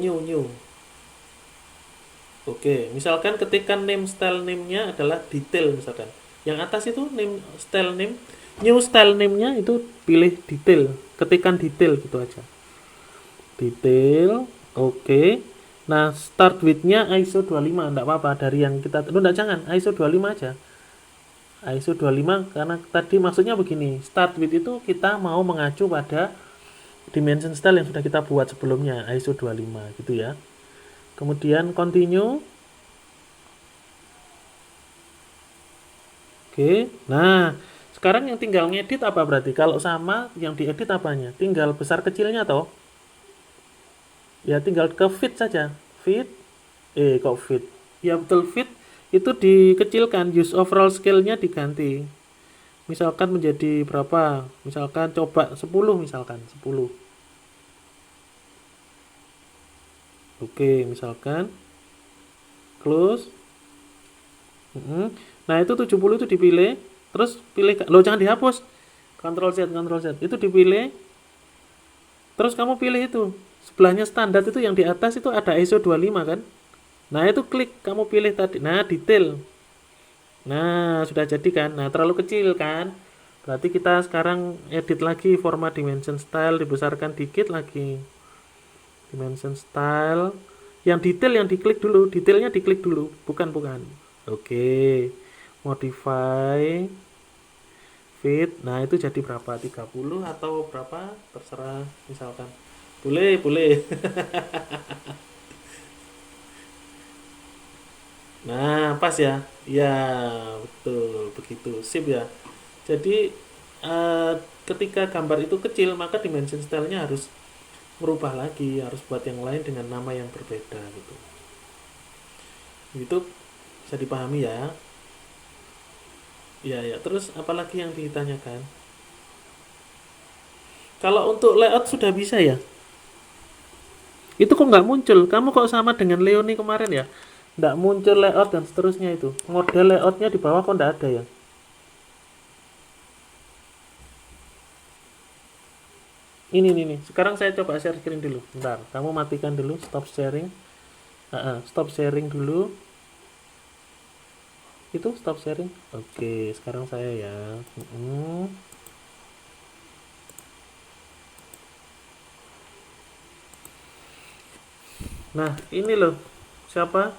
Oke, misalkan ketikkan name style name-nya adalah detail misalkan. Yang atas itu name style name, new style name-nya itu pilih detail, ketikkan detail gitu aja. Detail, oke. Nah, start width-nya ISO 25, enggak apa-apa dari yang kita enggak jangan ISO 25 aja. ISO 25 karena tadi maksudnya begini, start width itu kita mau mengacu pada dimension style yang sudah kita buat sebelumnya, ISO 25 gitu ya. Kemudian continue. Oke, nah sekarang yang tinggal ngedit apa berarti? Kalau sama yang diedit apanya? Tinggal besar kecilnya toh? Ya tinggal ke fit saja. Fit, kok fit? Ya betul fit, itu dikecilkan, use overall scale-nya diganti. Misalkan menjadi berapa? Misalkan coba 10 misalkan, 10. Oke, misalkan close. Nah, itu 70 itu dipilih, terus pilih lo jangan dihapus. Ctrl Z. Itu dipilih, terus kamu pilih itu. Sebelahnya standar itu yang di atas itu ada ISO 25 kan? Nah, itu klik kamu pilih tadi. Nah, detail. Nah, sudah jadi kan? Nah, terlalu kecil kan? Berarti kita sekarang edit lagi format dimension style, dibesarkan dikit lagi. Dimension style. Yang detail yang diklik dulu, detailnya diklik dulu. Bukan. Oke. Modify fit. Nah, itu jadi berapa? 30 atau berapa? Terserah misalkan. Boleh. Nah, pas ya. Ya, betul, begitu. Sip ya. Jadi eh, ketika gambar itu kecil, maka dimension style-nya harus merubah lagi, harus buat yang lain dengan nama yang berbeda gitu. Itu bisa dipahami ya. Ya. Terus apalagi yang ditanyakan? Kalau untuk layout sudah bisa ya? Itu kok nggak muncul? Kamu kok sama dengan Leoni kemarin ya? Nggak muncul layout dan seterusnya itu. Model layoutnya di bawah kok nggak ada ya? Ini. Sekarang saya coba share screen dulu. Bentar, kamu matikan dulu. Stop sharing. Stop sharing dulu. Itu stop sharing. Oke, sekarang saya ya. Nah, ini loh. Siapa?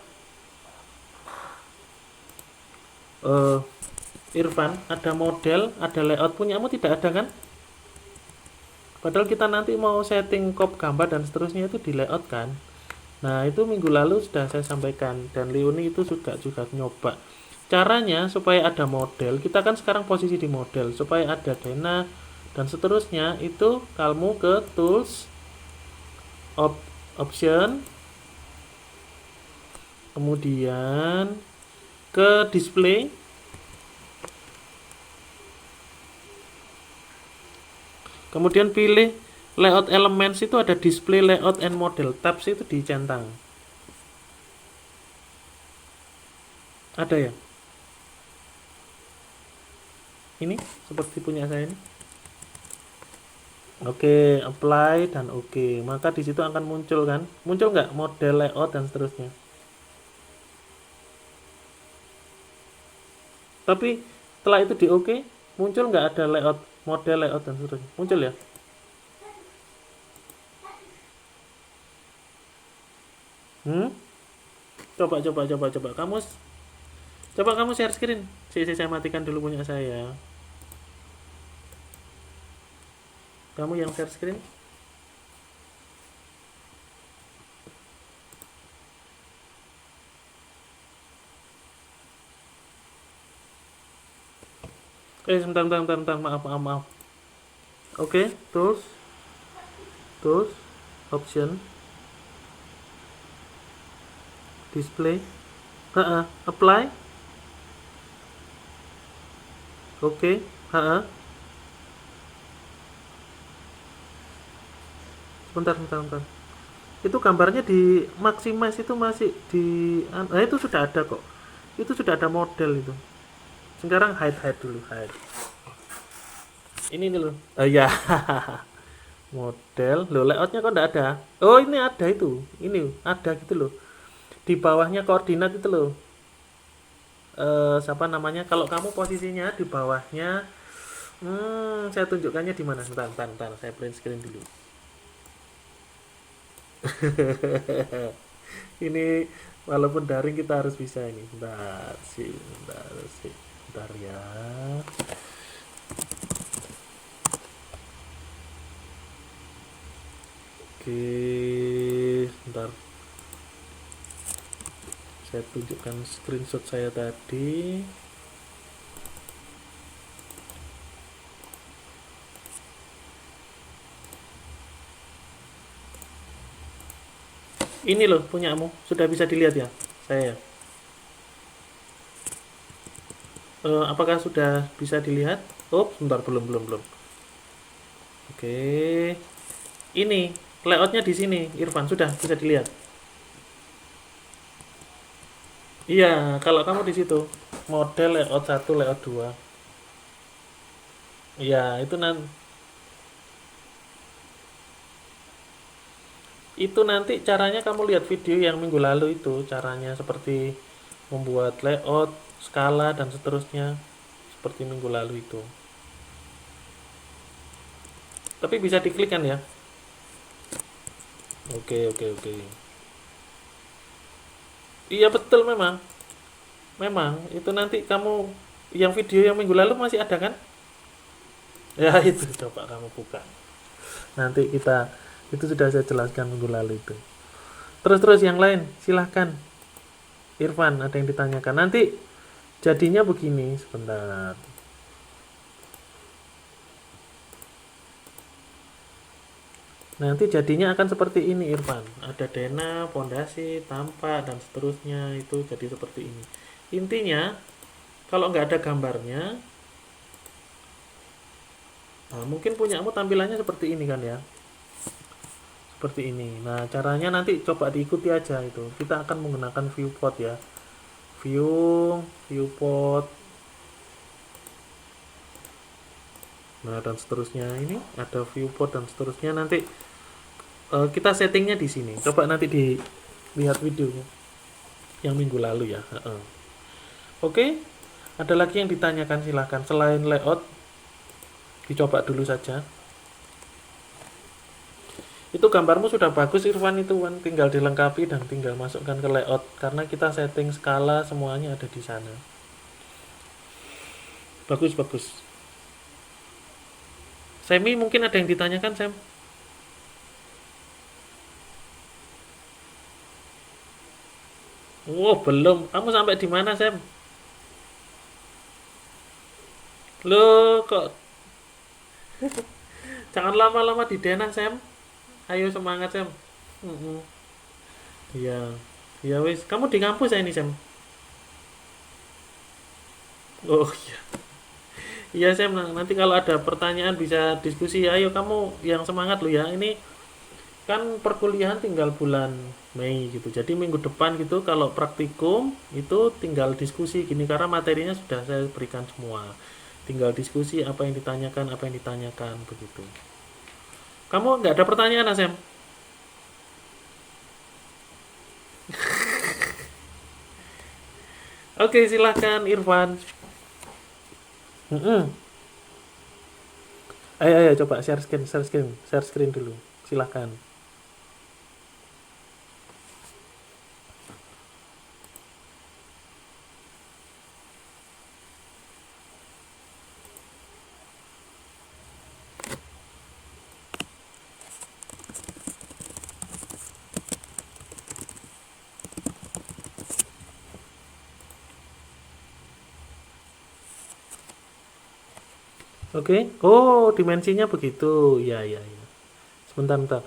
Irfan, ada model, ada layout. Punyamu tidak ada kan? Padahal kita nanti mau setting crop gambar dan seterusnya itu di layout kan. Nah, itu minggu lalu sudah saya sampaikan dan Leoni itu juga nyoba. Caranya supaya ada model, kita kan sekarang posisi di model, supaya ada Dena dan seterusnya itu kamu ke tools, option, kemudian ke display, kemudian pilih layout elements, itu ada display layout and model tabs, itu dicentang. Ada ya? Ini seperti punya saya ini. Oke, apply dan oke. Maka di situ akan muncul kan? Muncul nggak model layout dan seterusnya? Tapi setelah itu di oke, muncul nggak ada layout, model layout dan seterusnya? Muncul ya? Coba. Kamu share screen. Saya matikan dulu punya saya. Kamu yang share screen. Sebentar. Maaf. Oke, tools, option, display, apply, oke, sebentar. Itu gambarnya di maximize itu masih di, itu sudah ada kok. Itu sudah ada model itu. Sekarang hide dulu, hide. Ini nih loh. Ya. Model, loh layoutnya kok enggak ada? Oh, ini ada itu. Ini ada gitu loh. Di bawahnya koordinat itu loh. Siapa namanya? Kalau kamu posisinya di bawahnya, saya tunjukkannya di mana? Bentar. Saya print screen dulu. Ini walaupun daring kita harus bisa ini. Bentar ya. Oke, bentar. Saya tunjukkan screenshot saya tadi. Ini loh punyamu, sudah bisa dilihat ya saya. Apakah sudah bisa dilihat? Oh, sebentar, belum. Oke, ini layoutnya di sini, Irfan, sudah bisa dilihat. Iya, kalau kamu di situ model layout 1, layout 2. Iya, itu nanti caranya kamu lihat video yang minggu lalu itu, caranya seperti membuat layout, skala dan seterusnya, seperti minggu lalu itu. Tapi bisa diklik kan ya? Oke. Iya betul memang. Memang itu nanti kamu yang video yang minggu lalu masih ada kan? Ya itu coba kamu buka. Nanti kita itu sudah saya jelaskan minggu lalu itu. Terus yang lain silahkan. Irfan ada yang ditanyakan. Nanti jadinya begini sebentar. Nanti jadinya akan seperti ini Irfan. Ada Dena, pondasi, tampak dan seterusnya itu jadi seperti ini. Intinya kalau nggak ada gambarnya, nah mungkin punyamu tampilannya seperti ini kan ya. seperti ini. Nah, caranya nanti coba diikuti aja itu. Kita akan menggunakan viewport ya. Viewport. Nah, dan seterusnya ini ada viewport dan seterusnya nanti kita settingnya di sini. Coba nanti dilihat videonya yang minggu lalu ya. Oke, ada lagi yang ditanyakan silahkan. Selain layout, dicoba dulu saja. Itu gambarmu sudah bagus Irfan itu kan, tinggal dilengkapi dan tinggal masukkan ke layout karena kita setting skala semuanya ada di sana. Bagus bagus. Semi mungkin ada yang ditanyakan Sam? Oh belum. Kamu sampai di mana Sam? Lo kok jangan lama-lama di Dena Sam. Ayo semangat Sam. Mm-mm. Iya. Iya wis. Kamu di kampus ya ini Sam? Oh iya. Iya Sam. Nanti kalau ada pertanyaan bisa diskusi. Ayo kamu yang semangat lo ya. Ini kan perkuliahan tinggal bulan Mei gitu. Jadi minggu depan gitu kalau praktikum itu tinggal diskusi gini karena materinya sudah saya berikan semua. Tinggal diskusi apa yang ditanyakan begitu. Kamu nggak ada pertanyaan Asem? Oke silahkan Irfan. Mm-mm. Ayo coba share screen dulu. Silahkan. Oke. Oh dimensinya begitu. Ya ya ya. Sebentar bentar.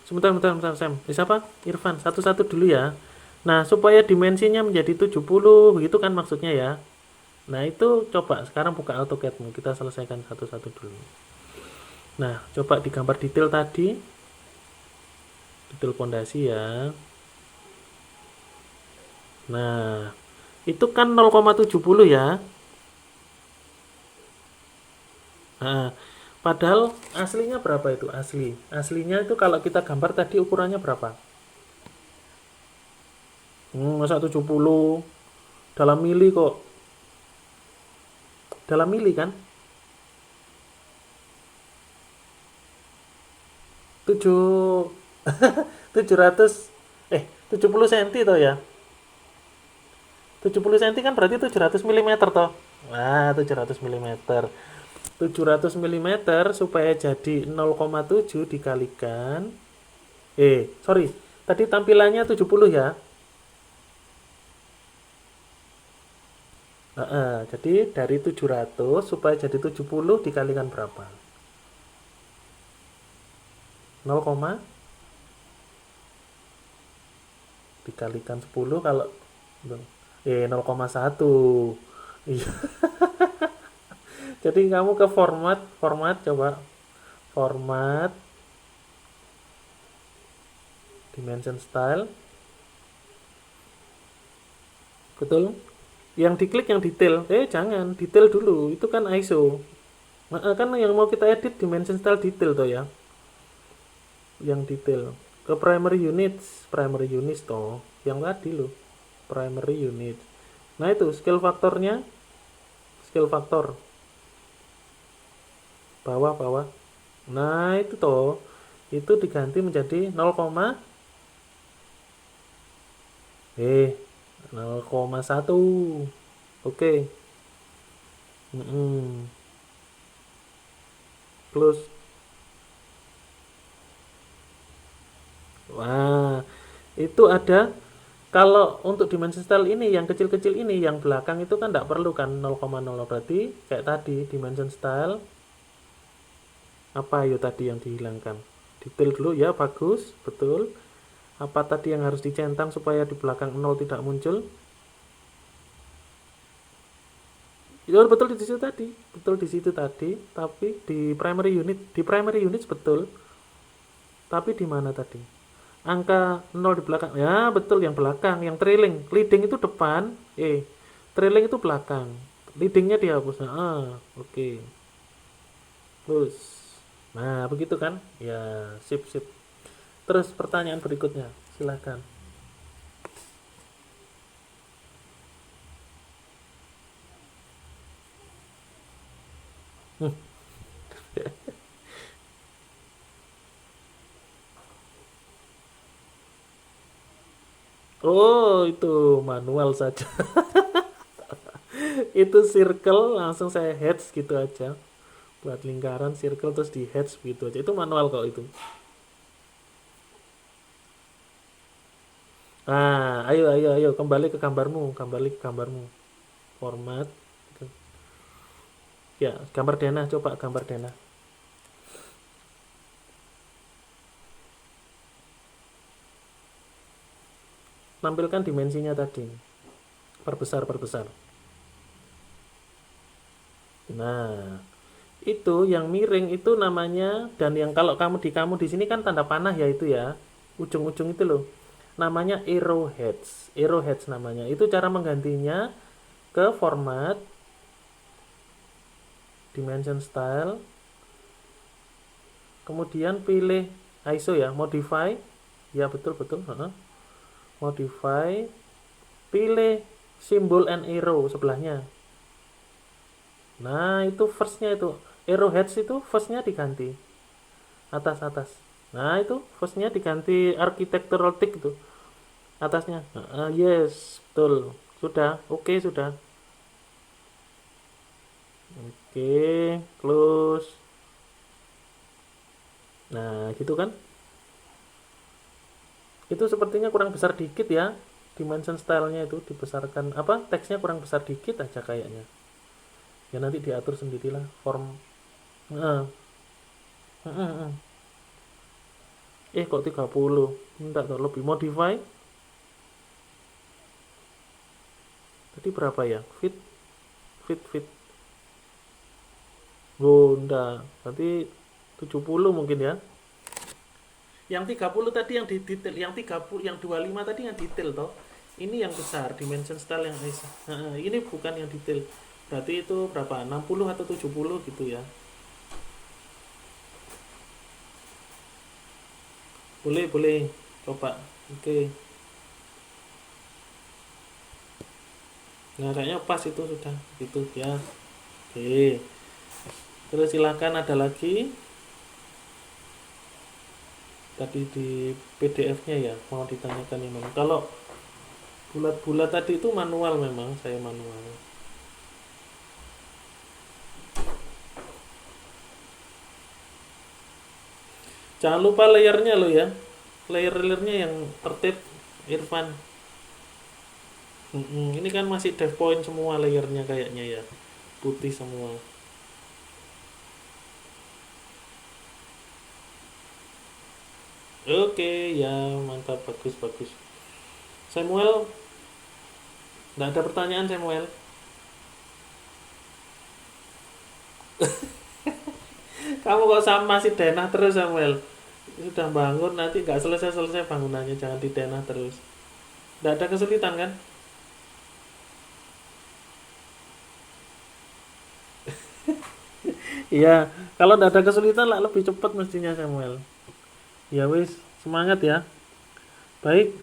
Sebentar Sam. Siapa? Irfan. Satu-satu dulu ya. Nah supaya dimensinya menjadi 70 begitu kan maksudnya ya. Nah itu coba sekarang buka AutoCAD-mu. Kita selesaikan satu-satu dulu. Nah coba digambar detail tadi. Detail pondasi ya. Nah itu kan 0,70 ya. Nah, padahal aslinya berapa itu asli? Aslinya itu kalau kita gambar tadi ukurannya berapa? Masa 70 dalam mili kok. Dalam mili kan? 7 700 70 cm toh ya. 70 cm kan berarti 700 mm toh. Wah, 700 mm. 700 mm supaya jadi 0,7 dikalikan sorry, tadi tampilannya 70 ya. Jadi dari 700 supaya jadi 70 dikalikan berapa? 0, dikalikan 10 kalau 0,1. Iya. Jadi kamu ke format coba format dimension style. Betul? Yang diklik yang detail. Jangan, detail dulu. Itu kan ISO. Kan yang mau kita edit dimension style detail toh ya. Yang detail. Ke primary units toh. Yang tadi loh. Primary unit. Nah itu scale faktornya. Scale faktor. Bawah. Nah itu toh. Itu diganti menjadi 0,1. Oke. Close. Wah, itu ada kalau untuk dimension style ini yang kecil-kecil ini yang belakang itu kan tidak perlu kan 0,0 berarti kayak tadi dimension style apa yuk tadi yang dihilangkan detail dulu ya bagus betul apa tadi yang harus dicentang supaya di belakang 0 tidak muncul Ya betul di situ tadi, betul di situ tadi, tapi di primary unit betul, tapi di mana tadi? Angka 0 di belakang. Ya, betul yang belakang, yang trailing. Leading itu depan, trailing itu belakang. Leadingnya dihapus. Nah, oke. Okay. Terus. Nah, begitu kan? Ya, sip sip. Terus pertanyaan berikutnya, silakan. Hmm. Oh, itu manual saja. Itu circle langsung saya heads gitu aja. Buat lingkaran circle terus di heads gitu aja. Itu manual kok itu. Ah, ayo ayo ayo kembali ke gambarmu, kembali ke gambarmu. Format. Ya, gambar denah, coba gambar denah. Tampilkan dimensinya tadi. Perbesar, perbesar. Nah, itu yang miring itu namanya, dan yang kalau kamu di sini kan tanda panah ya itu ya. Ujung-ujung itu loh. Namanya arrowheads. Arrowheads namanya. Itu cara menggantinya ke format, dimension style, kemudian pilih ISO ya, modify. Ya betul betul, modify, pilih simbol and arrow sebelahnya. Nah, itu firstnya itu. Arrowheads itu firstnya diganti. Atas, atas. Nah, itu firstnya diganti architectural tick itu. Atasnya. Yes, betul. Sudah. Oke, sudah. Oke, close. Nah, gitu kan. Itu sepertinya kurang besar dikit ya. Dimension stylenya itu dibesarkan. Apa, teksnya kurang besar dikit aja kayaknya. Ya nanti diatur sendirilah. Form. Nah, kok 30? Enggak tahu lebih. Modify. Tadi berapa ya? Fit, fit, fit. Oh, enggak. Berarti 70 mungkin ya. Yang 30 tadi yang di detail, yang 30, yang 25 tadi yang detail toh. Ini yang besar, dimension style yang Aisyah. Ini bukan yang detail. Berarti itu berapa? 60 atau 70 gitu ya. Boleh, boleh. Coba. Oke. Nah, kayaknya pas itu sudah. Itu ya. Oke. Terus silakan ada lagi. Tadi di PDF-nya ya mau ditanyakan ini. Kalau bulat-bulat tadi itu manual, memang saya manual. Jangan lupa layernya lo ya. Layer-layernya yang tertib, Irfan. Ini kan masih dev point semua layernya kayaknya ya. Putih semua. Oke, ya mantap, bagus bagus. Samuel, nggak ada pertanyaan Samuel. Kamu kok sama si denah terus Samuel? Sudah bangun nanti nggak selesai-selesai bangunannya, jangan di denah terus. Nggak ada kesulitan kan? Iya, kalau nggak ada kesulitan lah lebih cepat mestinya Samuel. Ya wis, semangat ya. Baik.